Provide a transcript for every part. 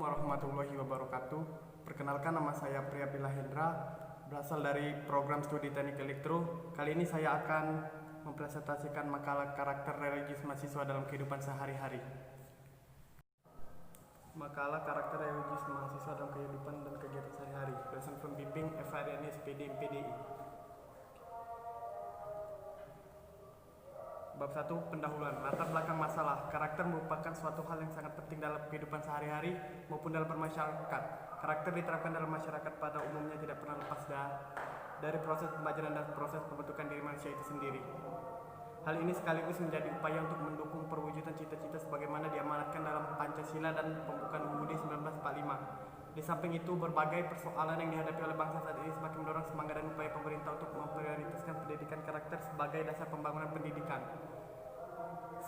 Warahmatullahi wabarakatuh. Perkenalkan, nama saya Priyabila Hendra, berasal dari program studi Teknik Elektro. Kali ini saya akan mempresentasikan makalah karakter religius mahasiswa dalam kehidupan sehari-hari. Makalah karakter religius mahasiswa dalam kehidupan dan kegiatan sehari-hari. Dosen pembimbing FHDN SPD MPDI. Bab 1. Pendahuluan. Latar belakang masalah. Karakter merupakan suatu hal yang sangat penting dalam kehidupan sehari-hari maupun dalam bermasyarakat. Karakter diterapkan dalam masyarakat pada umumnya tidak pernah lepas dari proses pembelajaran dan proses pembentukan diri manusia itu sendiri. Hal ini sekaligus menjadi upaya untuk mendukung perwujudan cita-cita sebagaimana diamanatkan dalam Pancasila dan Pembukaan UUD 1945. Di samping itu, berbagai persoalan yang dihadapi oleh bangsa saat ini semakin mendorong semangat dan upaya pemerintah untuk memprioritaskan pendidikan karakter sebagai dasar pembangunan pendidikan.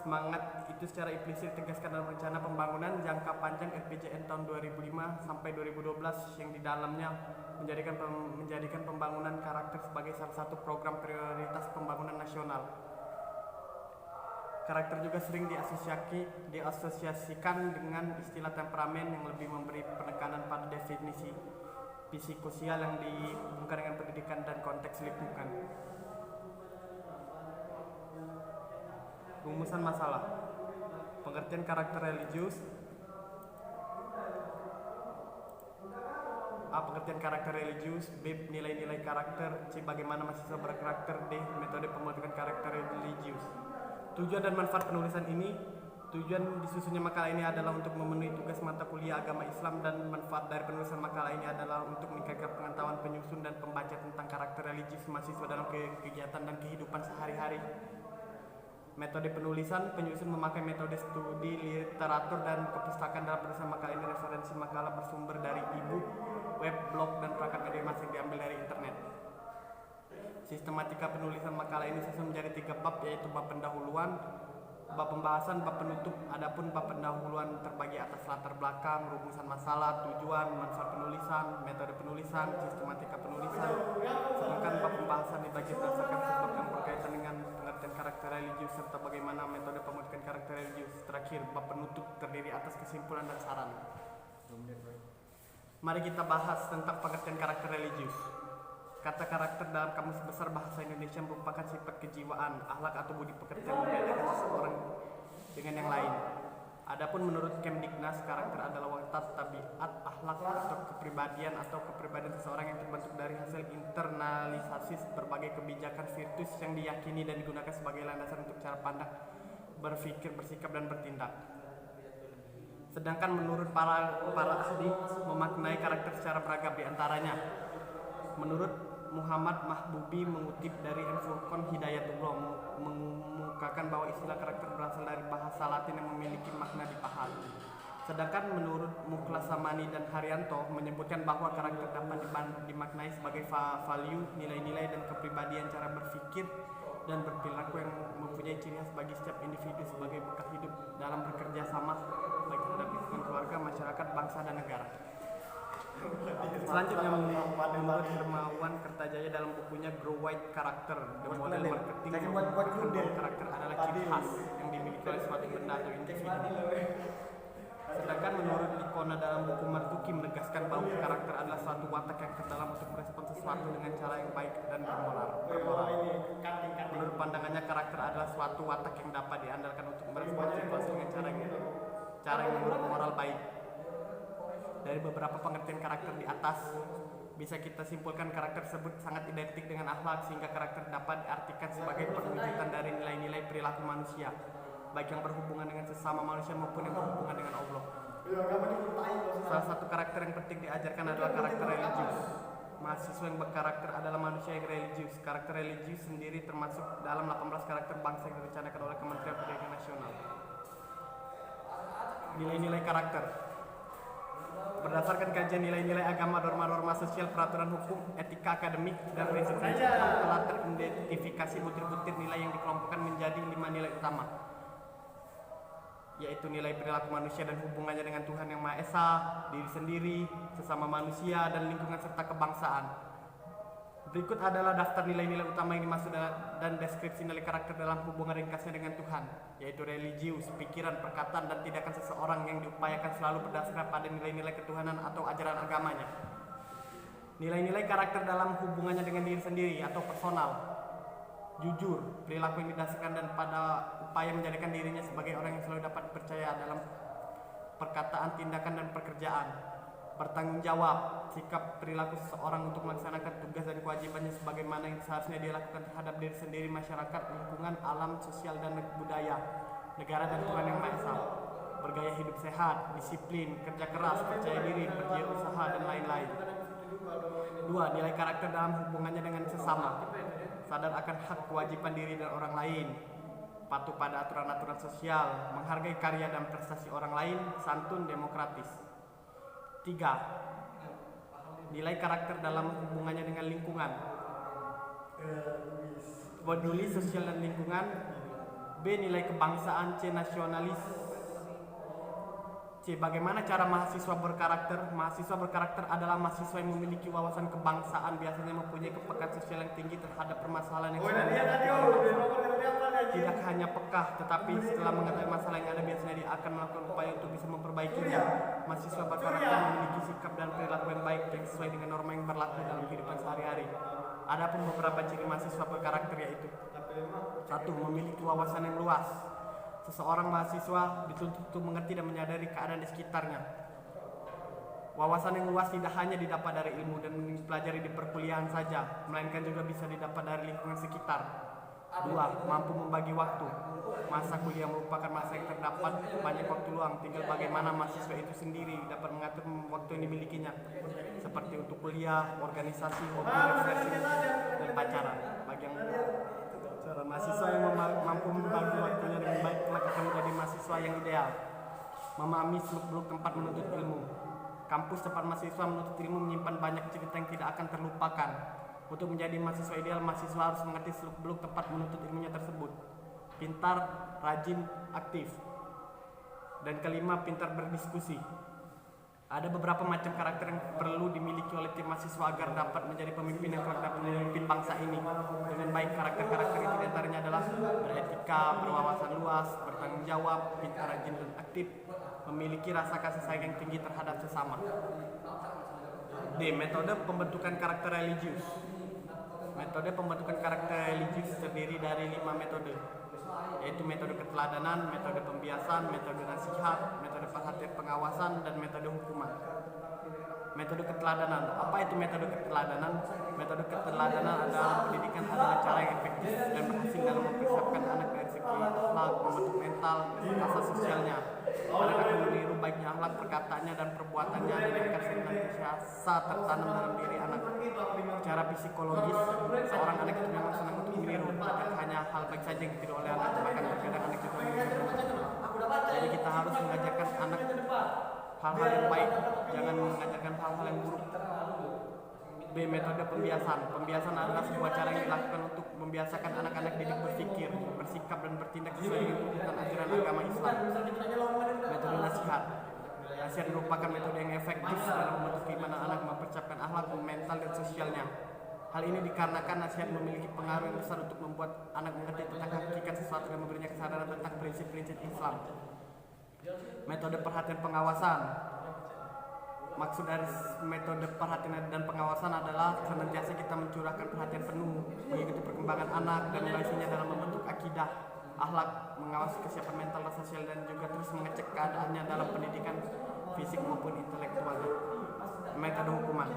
Semangat itu secara implisit ditegaskan dalam Rencana Pembangunan Jangka Panjang RPJM tahun 2005 sampai 2012 yang di dalamnya menjadikan pembangunan karakter sebagai salah satu program prioritas pembangunan nasional. Karakter juga sering diasosiasikan dengan istilah temperamen yang lebih memberi penekanan pada definisi psikososial yang dihubungkan dengan pendidikan dan konteks lingkungan. Rumusan masalah. Pengertian karakter religius. A. Pengertian karakter religius. B. Nilai-nilai karakter. C. Bagaimana mahasiswa berkarakter. D. Metode pembentukan karakter religius. Tujuan dan manfaat penulisan ini. Tujuan disusunnya makalah ini adalah untuk memenuhi tugas mata kuliah agama Islam, dan manfaat dari penulisan makalah ini adalah untuk meningkatkan pengetahuan penyusun dan pembaca tentang karakter religius mahasiswa dalam kegiatan dan kehidupan sehari-hari. Metode penulisan. Penyusun memakai metode studi literatur dan kepustakaan dalam penulisan makalah ini. Referensi makalah bersumber dari e-book, web, blog, dan perangkat media massa yang diambil dari internet. Sistematika penulisan makalah ini disusun menjadi 3 bab, yaitu bab pendahuluan, bab pembahasan, bab penutup. Adapun bab pendahuluan terbagi atas latar belakang, rumusan masalah, tujuan, manfaat penulisan, metode penulisan, sistematika penulisan. Sedangkan bab pembahasan dibagi berdasarkan sebab yang berkaitan dengan pengertian karakter religius serta bagaimana metode pembentukan karakter religius. Terakhir, bab penutup terdiri atas kesimpulan dan saran. Mari kita bahas tentang pengertian karakter religius. Kata karakter dalam Kamus Besar Bahasa Indonesia merupakan sifat kejiwaan, akhlak atau budi pekerti yang membedakan seseorang dengan yang lain. Adapun menurut Kemdiknas, karakter adalah watak, tabiat, akhlak atau kepribadian seseorang yang terbentuk dari hasil internalisasi berbagai kebijakan virtus yang diyakini dan digunakan sebagai landasan untuk cara pandang, berpikir, bersikap, dan bertindak. Sedangkan menurut para ahli memaknai karakter secara beragam, diantaranya menurut Muhammad Mahbubi mengutip dari M. Furqon Hidayatullah mengemukakan bahwa istilah karakter berasal dari bahasa Latin yang memiliki makna dipahal. Sedangkan menurut Muklas Samani dan Haryanto menyebutkan bahwa karakter dapat dimaknai sebagai value, nilai-nilai, dan kepribadian cara berpikir dan berperilaku yang mempunyai ciri khas bagi setiap individu sebagai bekal hidup dalam bekerja sama baik terhadap lingkungan keluarga, masyarakat, bangsa, dan negara. Selanjutnya, menurut Hermawan Kertajaya dalam bukunya Grow White Character, The Model Marketing, karakter adalah ciri khas yang dimiliki oleh suatu benda atau individu. Sedangkan menurut Likona dalam buku Marzuki menegaskan bahwa karakter adalah suatu watak yang terdalam untuk merespon sesuatu dengan cara yang baik dan bermoral. Menurut pandangannya, karakter adalah suatu watak yang dapat diandalkan untuk merespon situasi dengan cara yang menurut moral baik. Dari beberapa pengertian karakter di atas, bisa kita simpulkan karakter tersebut sangat identik dengan akhlak, sehingga karakter dapat diartikan sebagai perwujudan dari nilai-nilai perilaku manusia, baik yang berhubungan dengan sesama manusia maupun yang berhubungan dengan Allah. Salah satu karakter yang penting diajarkan adalah karakter religius. Mahasiswa yang berkarakter adalah manusia yang religius. Karakter religius sendiri termasuk dalam 18 karakter bangsa yang direncanakan oleh Kementerian Pendidikan Nasional. Nilai-nilai karakter. Berdasarkan kajian nilai-nilai agama, norma-norma sosial, peraturan hukum, etika akademik, dan prinsip-prinsip telah teridentifikasi butir-butir nilai yang dikelompokkan menjadi 5 nilai utama, yaitu nilai perilaku manusia dan hubungannya dengan Tuhan Yang Maha Esa, diri sendiri, sesama manusia, dan lingkungan serta kebangsaan. Berikut adalah daftar nilai-nilai utama yang dimaksud dan deskripsi nilai karakter dalam hubungan ringkasnya dengan Tuhan, yaitu religius, pikiran, perkataan, dan tindakan seseorang yang diupayakan selalu berdasarkan pada nilai-nilai ketuhanan atau ajaran agamanya. Nilai-nilai karakter dalam hubungannya dengan diri sendiri atau personal, jujur, perilaku yang didasarkan dan pada upaya menjadikan dirinya sebagai orang yang selalu dapat dipercaya dalam perkataan, tindakan, dan pekerjaan. Bertanggung jawab, sikap perilaku seseorang untuk melaksanakan tugas dan kewajibannya sebagaimana yang seharusnya dia lakukan terhadap diri sendiri, masyarakat, lingkungan, alam, sosial, dan budaya, negara, dan Tuhan Yang Maha Esa. Bergaya hidup sehat, disiplin, kerja keras, percaya diri, berwirausaha, dan lain-lain. 2. Nilai karakter dalam hubungannya dengan sesama. Sadar akan hak kewajiban diri dan orang lain, patuh pada aturan-aturan sosial, menghargai karya dan prestasi orang lain, santun, demokratis. 3. Nilai karakter dalam hubungannya dengan lingkungan. Peduli sosial dan lingkungan. B. Nilai kebangsaan. C. Nasionalis. C. Bagaimana cara mahasiswa berkarakter? Mahasiswa berkarakter adalah mahasiswa yang memiliki wawasan kebangsaan, biasanya mempunyai kepekaan sosial yang tinggi terhadap permasalahan yang tidak hanya pekah, tetapi setelah mengetahui masalah yang ada, biasanya dia akan melakukan upaya untuk bisa memperbaikinya. Mahasiswa berkarakter memiliki sikap dan perilaku yang baik yang sesuai dengan norma yang berlaku dalam kehidupan sehari-hari. Adapun beberapa ciri mahasiswa berkarakter yaitu: 1. Memiliki wawasan yang luas. Seseorang mahasiswa dituntut untuk mengerti dan menyadari keadaan di sekitarnya. Wawasan yang luas tidak hanya didapat dari ilmu dan dipelajari di perkuliahan saja, melainkan juga bisa didapat dari lingkungan sekitar. 2. Mampu membagi waktu. Masa kuliah merupakan masa yang terdapat banyak waktu luang, tinggal bagaimana mahasiswa itu sendiri dapat mengatur waktu yang dimilikinya, seperti untuk kuliah, organisasi, hobi, rekreasi, dan pacaran. Bagi yang cara mahasiswa yang mampu membagi waktunya dengan baik maka akan menjadi mahasiswa yang ideal. Memahami seluk-beluk tempat menuntut ilmu. Kampus tempat mahasiswa menuntut ilmu menyimpan banyak cerita yang tidak akan terlupakan. Untuk menjadi mahasiswa ideal, mahasiswa harus mengerti seluk-beluk tempat menuntut ilmunya tersebut. Pintar, rajin, aktif. Dan kelima, pintar berdiskusi. Ada beberapa macam karakter yang perlu dimiliki oleh tim mahasiswa agar dapat menjadi pemimpin yang kelak dapat memimpin bangsa ini dengan baik. Karakter-karakter itu diantaranya adalah beretika, berwawasan luas, bertanggung jawab, pintar, rajin, dan aktif, memiliki rasa kasih sayang yang tinggi terhadap sesama. D. Metode pembentukan karakter religius. Metode pembentukan karakter religius terdiri dari 5 metode, yaitu metode keteladanan, metode pembiasan, metode nasihat, metode perhatian pengawasan, dan metode hukuman. Metode keteladanan. Apa itu metode keteladanan? Metode keteladanan adalah pendidikan adalah cara yang efektif dan berhasil dalam mempersiapkan anak dari segi akhlak, membentuk mental, dan rasa sosialnya. Anak akan meniru baiknya akhlak, perkataannya, dan perbuatannya, dan akan senantiasa tertanam dalam diri anak. Secara psikologis, seorang anak itu memang senang untuk meniru, tidak hanya hal baik saja yang ditiru oleh anak, bahkan terkadang anak juga meniru. Jadi kita harus mengajarkan anak hal-hal yang baik, jangan mengajarkan hal-hal yang buruk. B. Metode pembiasan. Pembiasan adalah sebuah cara yang dilakukan untuk membiasakan anak-anak didik berpikir, bersikap, dan bertindak sesuai dengan tuntutan ajaran agama Islam. Metode nasihat. Nasihat merupakan metode yang efektif dalam membentuk keimanan anak, mempersiapkan akhlak, mental, dan sosialnya. Hal ini dikarenakan nasihat memiliki pengaruh yang besar untuk membuat anak mengerti tentang hakikat sesuatu dan memberinya kesadaran tentang prinsip-prinsip Islam. Metode perhatian pengawasan. Maksud dari metode perhatian dan pengawasan adalah senantiasa kita mencurahkan perhatian penuh mengikuti perkembangan anak dan mengawasinya dalam membentuk akidah, akhlak, mengawasi kesiapan mental dan sosial, dan juga terus mengecek keadaannya dalam pendidikan fisik maupun intelektualnya. Metode hukuman.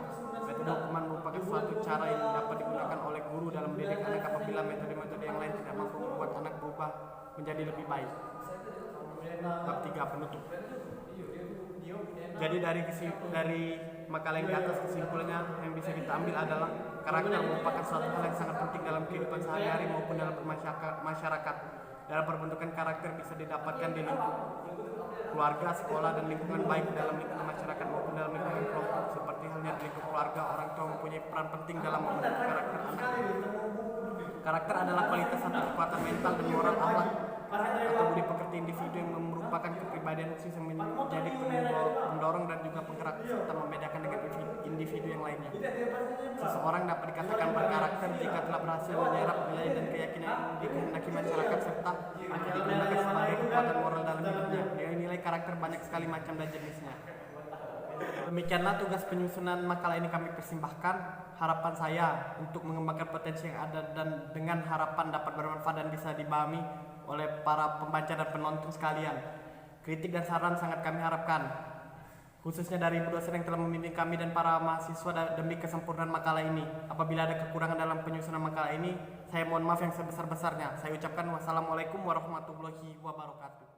Metode hukuman merupakan suatu cara yang dapat digunakan oleh guru dalam mendidik anak apabila metode-metode yang lain tidak mampu membuat anak berubah menjadi lebih baik. Bab 3 penutup. Jadi dari makalah yang di atas, kesimpulannya yang bisa kita ambil adalah karakter merupakan suatu hal yang sangat penting dalam kehidupan sehari-hari maupun dalam masyarakat. Dalam perbentukan karakter bisa didapatkan di lingkup keluarga, sekolah, dan lingkungan baik dalam lingkungan masyarakat maupun dalam lingkungan kelompok. Seperti halnya di lingkup keluarga, orang tua mempunyai peran penting dalam membentuk karakter anak. Karakter adalah kualitas atau kekuatan mental dan moral akhlak atau budi pekerti individu yang merupakan kepribadian khusus yang menjadi pendorong dan juga penggerak serta membedakan dengan individu individu yang lainnya. Seseorang dapat dikatakan berkarakter jika telah berhasil menyerap nilai dan keyakinan yang dikehendaki masyarakat serta akhirnya digunakan sebagai kekuatan moral dalam hidupnya. Nilai-nilai karakter banyak sekali macam dan jenisnya. Demikianlah tugas penyusunan makalah ini kami persembahkan. Harapan saya untuk mengembangkan potensi yang ada dan dengan harapan dapat bermanfaat dan bisa dipahami oleh para pembaca dan penonton sekalian. Kritik dan saran sangat kami harapkan, khususnya dari ibu dosen yang telah membimbing kami dan para mahasiswa demi kesempurnaan makalah ini. Apabila ada kekurangan dalam penyusunan makalah ini, saya mohon maaf yang sebesar-besarnya. Saya ucapkan wassalamualaikum warahmatullahi wabarakatuh.